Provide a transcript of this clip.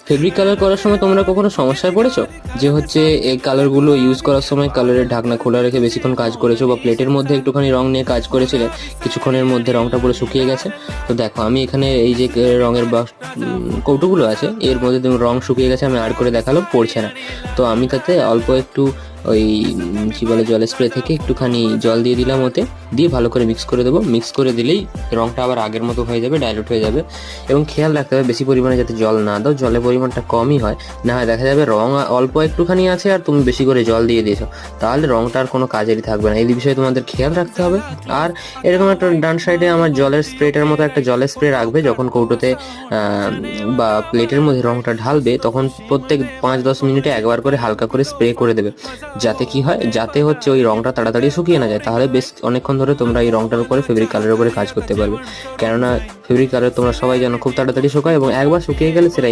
Fabric colour করার সময় তোমরা কখনো সমস্যায় পড়েছো যে হচ্ছে এই কালারগুলো ইউজ করার সময় কালারের ঢাকনা খোলা রেখে বেশিক্ষণ কাজ করেছো, বা প্লেটের মধ্যে একটুখানি রং নিয়ে কাজ করেছিলে, কিছুক্ষণের মধ্যে রংটা পুরো শুকিয়ে গেছে? তো দেখো আমি এখানে এই যে রঙের কৌটোগুলো আছে এর মধ্যে রং শুকিয়ে গেছে, আমি আর করে দেখালো পড়ছে না। তো আমি তাতে অল্প একটু ওই কী বলে জলের স্প্রে থেকে একটুখানি জল দিয়ে দিলাম, ওতে দিয়ে ভালো করে মিক্স করে দেবো। মিক্স করে দিলেই রংটা আবার আগের মতো হয়ে যাবে, ডাইলুট হয়ে যাবে। এবং খেয়াল রাখতে হবে বেশি পরিমাণে যাতে জল না দাও, জলের পরিমাণটা কমই হয়, না হয় দেখা যাবে রং অল্প একটুখানি আছে আর তুমি বেশি করে জল দিয়ে দিয়েছো, তাহলে রংটা আর কোনো কাজেরই থাকবে না। এই বিষয়ে তোমাদের খেয়াল রাখতে হবে। আর এরকম একটা ডান সাইডে আমার জলের স্প্রেটার মতো একটা জলের স্প্রে রাখবে, যখন কৌটোতে বা প্লেটের মধ্যে রংটা ঢালবে তখন প্রত্যেক 5-10 মিনিটে একবার করে হালকা করে স্প্রে করে দেবে, যাতে কি হয়, যাতে হচ্ছে ওই রংটা তাড়াতাড়ি শুকিয়ে না যায়। তাহলে বেশ অনেকক্ষণ ধরে তোমরা এই রংটার উপরে ফেব্রিক কালারের উপরে কাজ করতে পারবে। কেননা ফেব্রিক কালার তোমরা সবাই জানো খুব তাড়াতাড়ি শুকায়, এবং একবার শুকিয়ে গেলে সেটা